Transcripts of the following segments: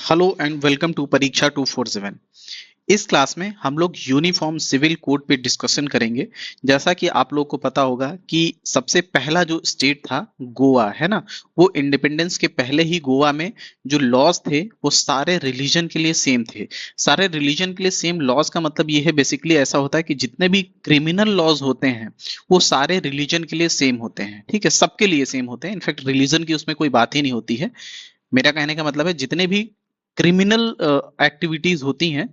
Hello and welcome to परीक्षा 247। इस class में हम लोग यूनिफॉर्म सिविल कोड पे डिस्कशन करेंगे। जैसा कि आप लोग को पता होगा कि सबसे पहला जो स्टेट था गोवा, है ना। वो इंडिपेंडेंस के पहले ही गोवा में जो लॉज थे वो सारे रिलीजन के लिए सेम थे। सारे रिलीजन के लिए सेम लॉज का मतलब ये है, बेसिकली ऐसा होता है कि जितने भी क्रिमिनल लॉज होते हैं वो सारे रिलीजन के लिए सेम होते हैं। ठीक है, सबके लिए सेम होते हैं। इनफैक्ट रिलीजन की उसमें कोई बात ही नहीं होती है। मेरा कहने का मतलब है जितने भी क्रिमिनल एक्टिविटीज होती हैं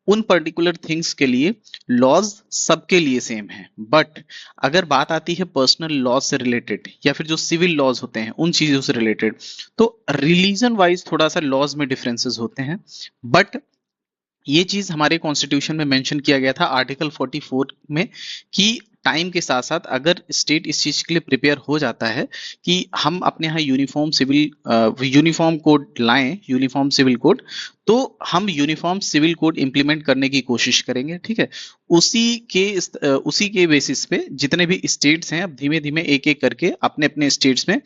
उन पर्टिकुलर थिंग्स के लिए लॉज सबके लिए सेम है। बट अगर बात आती है पर्सनल लॉज से रिलेटेड या फिर जो सिविल लॉज होते हैं उन चीजों से रिलेटेड, तो रिलीजन वाइज थोड़ा सा लॉज में डिफरेंसेस होते हैं। बट ये चीज हमारे कॉन्स्टिट्यूशन में मेंशन किया गया था आर्टिकल 44 में कि टाइम के साथ साथ अगर स्टेट इस चीज के लिए प्रिपेयर हो जाता है कि हम अपने यहाँ यूनिफॉर्म कोड लाएं, यूनिफॉर्म सिविल कोड, तो हम यूनिफॉर्म सिविल कोड इंप्लीमेंट करने की कोशिश करेंगे। ठीक है, उसी के बेसिस पे जितने भी स्टेट्स हैं अब धीमे धीमे एक एक करके अपने अपने स्टेट्स में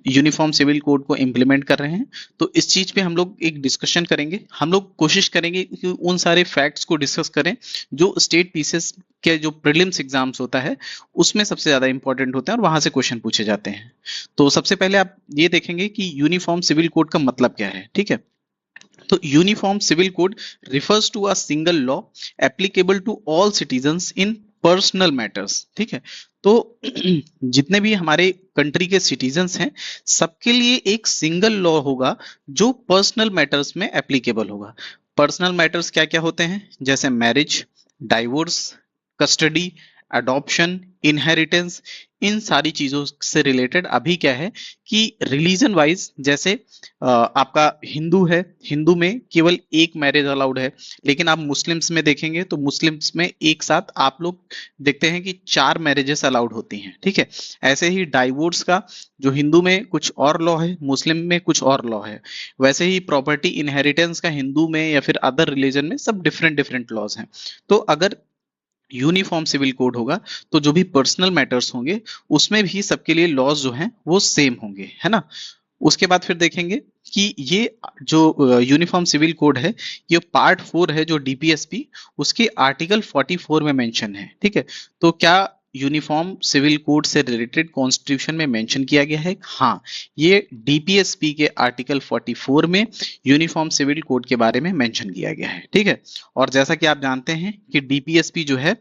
यूनिफॉर्म सिविल कोड को इंप्लीमेंट कर रहे हैं। तो इस चीज पे हम लोग एक डिस्कशन करेंगे। हम लोग कोशिश करेंगे कि उन सारे फैक्ट्स को डिस्कस करें जो स्टेट पीसेस के जो प्रीलिम्स एग्जाम्स होता है उसमें सबसे ज्यादा इंपॉर्टेंट होते हैं और वहां से क्वेश्चन पूछे जाते हैं। तो सबसे पहले आप ये देखेंगे कि यूनिफॉर्म सिविल कोड का मतलब क्या है। ठीक है, तो uniform civil code refers to a single law applicable to all citizens in personal matters. ठीक है, तो जितने भी हमारे कंट्री के सिटीजन्स हैं सबके लिए एक सिंगल लॉ होगा जो पर्सनल मैटर्स में एप्लीकेबल होगा। पर्सनल मैटर्स क्या क्या होते हैं, जैसे marriage, divorce, custody, adoption, inheritance. इन सारी चीजों से रिलेटेड अभी क्या है कि रिलीजन वाइज, जैसे आपका हिंदू है, हिंदू में केवल एक मैरिज अलाउड है। लेकिन आप मुस्लिम्स में देखेंगे तो मुस्लिम्स में एक साथ आप लोग देखते हैं कि 4 मैरिजेस अलाउड होती हैं। ठीक है, ऐसे ही डाइवोर्स का जो हिंदू में कुछ और लॉ है, मुस्लिम में कुछ और लॉ है। वैसे ही प्रॉपर्टी इनहेरिटेंस का हिंदू में या फिर अदर रिलीजन में सब डिफरेंट डिफरेंट लॉज हैं। तो अगर यूनिफॉर्म सिविल कोड होगा तो जो भी पर्सनल मैटर्स होंगे उसमें भी सबके लिए लॉज जो हैं वो सेम होंगे, है ना। उसके बाद फिर देखेंगे कि ये जो यूनिफॉर्म सिविल कोड है ये पार्ट 4 है जो डीपीएसपी, उसके आर्टिकल 44 में मेंशन है। ठीक है, तो क्या यूनिफॉर्म सिविल कोड से रिलेटेड कॉन्स्टिट्यूशन में मेंशन किया गया है? हाँ, ये डीपीएसपी के आर्टिकल 44 में यूनिफॉर्म सिविल कोड के बारे में मेंशन किया गया है। ठीक है, और जैसा कि आप जानते हैं कि डीपीएसपी जो है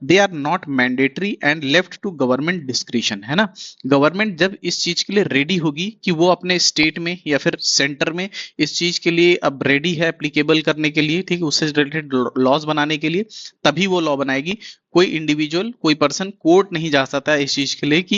they are not mandatory and left to government discretion, है ना। गवर्नमेंट जब इस चीज के लिए रेडी होगी कि वो अपने स्टेट में या फिर सेंटर में इस चीज के लिए अब रेडी है एप्लीकेबल करने के लिए, ठीक है, उससे रिलेटेड लॉज बनाने के लिए, तभी वो लॉ बनाएगी। कोई इंडिविजुअल, कोई पर्सन कोर्ट नहीं जा सकता इस चीज के लिए कि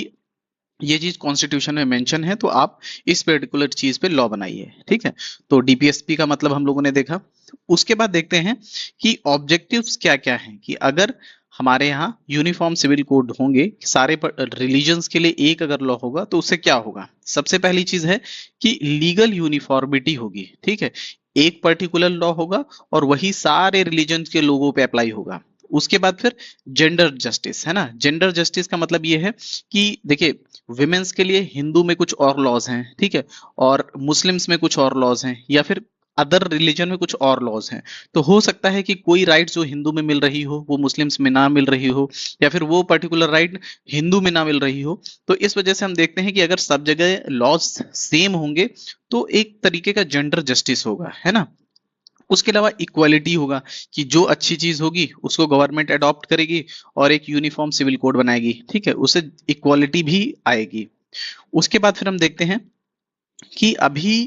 ये चीज कॉन्स्टिट्यूशन में मेंशन है तो आप इस पर्टिकुलर चीज पे लॉ बनाइए। ठीक है, तो डीपीएसपी का मतलब हम लोगों ने देखा। उसके बाद देखते हैं कि ऑब्जेक्टिव्स क्या क्या हैं, कि अगर हमारे यहाँ यूनिफॉर्म सिविल कोड होंगे सारे रिलीजन्स के लिए एक अगर लॉ होगा तो उससे क्या होगा। सबसे पहली चीज है कि लीगल यूनिफॉर्मिटी होगी। ठीक है, एक पर्टिकुलर लॉ होगा और वही सारे रिलीजन के लोगों पे अप्लाई होगा। उसके बाद फिर जेंडर जस्टिस, है ना। जेंडर जस्टिस का मतलब ये है कि देखिए विमेन्स के लिए हिंदू में कुछ और लॉज हैं, ठीक है, और मुस्लिम्स में कुछ और लॉज हैं, या फिर अदर रिलीजन में कुछ और लॉज हैं। तो हो सकता है कि कोई राइट जो हिंदू में मिल रही हो वो मुस्लिम्स में ना मिल रही हो, या फिर वो पर्टिकुलर राइट हिंदू में ना मिल रही हो। तो इस वजह से हम देखते हैं कि अगर सब जगह लॉज सेम होंगे तो एक तरीके का जेंडर जस्टिस होगा, है ना। उसके अलावा इक्वालिटी होगा कि जो अच्छी चीज होगी उसको गवर्नमेंट अडॉप्ट करेगी और एक यूनिफॉर्म सिविल कोड बनाएगी। ठीक है, उससे इक्वालिटी भी आएगी। उसके बाद फिर हम देखते हैं कि अभी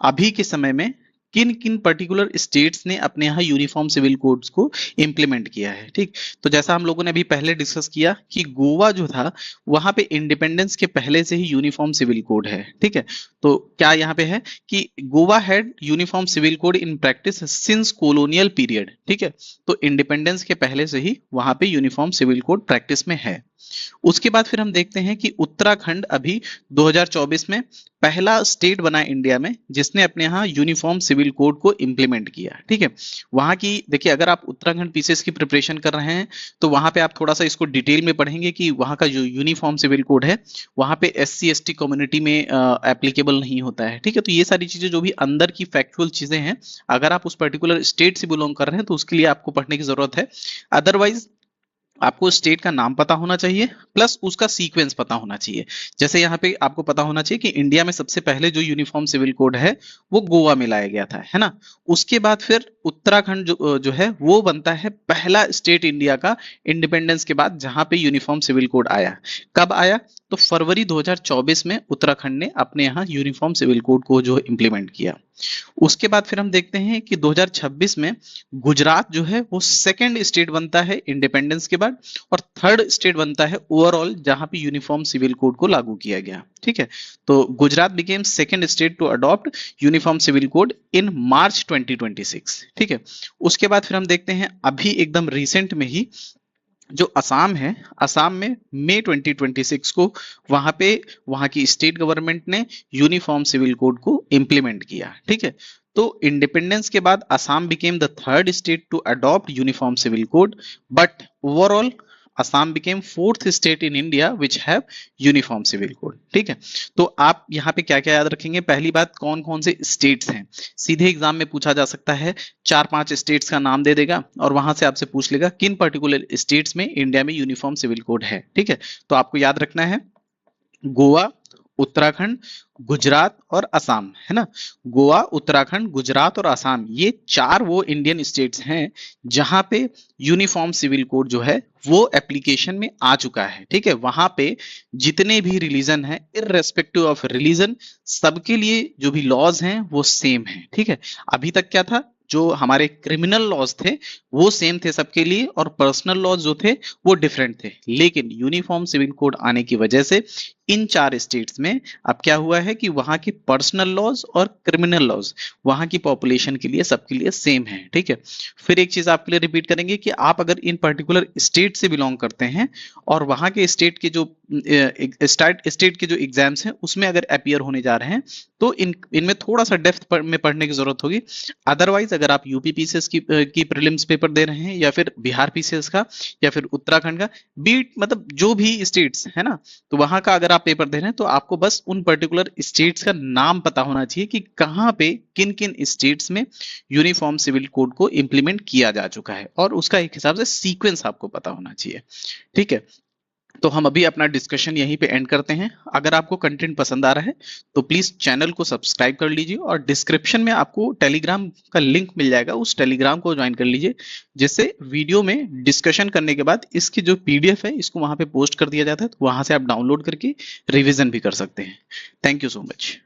अभी के समय में किन किन पर्टिकुलर स्टेट्स ने अपने यहाँ यूनिफॉर्म सिविल कोड्स को इंप्लीमेंट किया है। ठीक, तो जैसा हम लोगों ने अभी पहले डिस्कस किया कि गोवा जो था वहां पे इंडिपेंडेंस के पहले से ही यूनिफॉर्म सिविल कोड है। ठीक है, तो क्या यहाँ पे है कि Goa had uniform civil code in practice since colonial period. ठीक है, तो इंडिपेंडेंस के पहले से ही वहां पे यूनिफॉर्म सिविल कोड प्रैक्टिस में है। उसके बाद फिर हम देखते हैं कि उत्तराखंड अभी 2024 में पहला स्टेट बना इंडिया में जिसने अपने यहाँ यूनिफॉर्म सिविल कोड को इम्प्लीमेंट किया। ठीक है, वहां की देखिए, अगर आप उत्तराखंड पीसीएस की प्रिपरेशन कर रहे हैं तो वहां पे आप थोड़ा सा इसको डिटेल में पढ़ेंगे कि वहां का जो यूनिफॉर्म सिविल कोड है वहां पे एससी एसटी कम्युनिटी में एप्लीकेबल नहीं होता है। ठीक है, तो ये सारी चीजें जो भी अंदर की फैक्चुअल चीजें हैं, अगर आप उस पर्टिकुलर स्टेट से बिलोंग कर रहे हैं तो उसके लिए आपको पढ़ने की जरूरत है। अदरवाइज आपको स्टेट का नाम पता होना चाहिए प्लस उसका सीक्वेंस पता होना चाहिए। जैसे यहाँ पे आपको पता होना चाहिए कि इंडिया में सबसे पहले जो यूनिफॉर्म सिविल कोड है वो गोवा में लाया गया था, है ना। उसके बाद फिर उत्तराखंड जो है वो बनता है पहला स्टेट इंडिया का इंडिपेंडेंस के बाद जहां पे यूनिफॉर्म सिविल कोड आया। कब आया? तो फरवरी 2024 में उत्तराखंड ने अपने यहाँ यूनिफॉर्म सिविल कोड को जो इम्प्लीमेंट किया। उसके बाद फिर हम देखते हैं कि 2026 में गुजरात जो है वो सेकंड स्टेट बनता है इंडिपेंडेंस के बाद और थर्ड स्टेट बनता है ओवरऑल जहां पे यूनिफॉर्म सिविल कोड को लागू किया गया। ठीक है, तो Gujarat became second state to adopt uniform civil code in March 2026। ठीक है, उसके बाद फिर हम देखते हैं अभी एकदम रिसेंट में ही जो असम है, असम में मई 2026 को वहां की स्टेट गवर्नमेंट ने यूनिफॉर्म सिविल कोड को इंप्लीमेंट किया। ठीक है, तो इंडिपेंडेंस के बाद Assam became the third state to adopt uniform civil code, but overall Assam became fourth state in India which have uniform civil code. ठीक है, तो आप यहाँ पे क्या क्या याद रखेंगे? पहली बात, कौन कौन से स्टेट्स हैं, सीधे एग्जाम में पूछा जा सकता है। 4-5 स्टेट्स का नाम दे देगा और वहां से आपसे पूछ लेगा किन पर्टिकुलर स्टेट्स में इंडिया में यूनिफॉर्म सिविल कोड है। ठीक है, तो आपको याद रखना है गोवा, उत्तराखंड, गुजरात और असम, है ना। गोवा, उत्तराखंड, गुजरात और असम, ये 4 वो इंडियन स्टेट्स हैं जहां पे यूनिफॉर्म सिविल कोड जो है वो एप्लीकेशन में आ चुका है। ठीक है, वहां पे जितने भी रिलीजन है, इररेस्पेक्टिव ऑफ रिलीजन, सबके लिए जो भी लॉज हैं वो सेम है। ठीक है, अभी तक क्या था, जो हमारे क्रिमिनल लॉज थे वो सेम थे सबके लिए और पर्सनल लॉज जो थे वो डिफरेंट थे, लेकिन यूनिफॉर्म सिविल कोड आने की वजह से इन 4 स्टेट्स में अब क्या हुआ है कि वहां के पर्सनल लॉज और क्रिमिनल लॉज वहां की पॉपुलेशन के लिए सबके लिए सेम है। ठीक है, फिर एक चीज आपके लिए रिपीट करेंगे कि आप अगर इन पर्टिकुलर स्टेट से बिलोंग करते हैं और वहां के स्टेट के जो स्टेट के जो एग्जाम्स हैं उसमें अगर अपियर होने जा रहे हैं तो इनमें थोड़ा सा डेप्थ में पढ़ने की जरूरत होगी। अदरवाइज अगर आप यूपी पीसीएस की प्रीलिम्स पेपर दे रहे हैं या फिर बिहार पीसीएस का या फिर उत्तराखंड का, बीट मतलब जो भी स्टेट्स है ना, तो वहां का अगर आप पेपर दे रहे हैं तो आपको बस उन पर्टिकुलर स्टेट्स का नाम पता होना चाहिए कि कहां पे किन किन स्टेट्स में यूनिफॉर्म सिविल कोड को इंप्लीमेंट किया जा चुका है और उसका एक हिसाब से सीक्वेंस आपको पता होना चाहिए। ठीक है, तो हम अभी अपना डिस्कशन यहीं पे एंड करते हैं। अगर आपको कंटेंट पसंद आ रहा है तो प्लीज चैनल को सब्सक्राइब कर लीजिए और डिस्क्रिप्शन में आपको टेलीग्राम का लिंक मिल जाएगा, उस टेलीग्राम को ज्वाइन कर लीजिए, जिससे वीडियो में डिस्कशन करने के बाद इसकी जो पीडीएफ है इसको वहां पे पोस्ट कर दिया जाता है, तो वहां से आप डाउनलोड करके रिविजन भी कर सकते हैं। Thank you so much.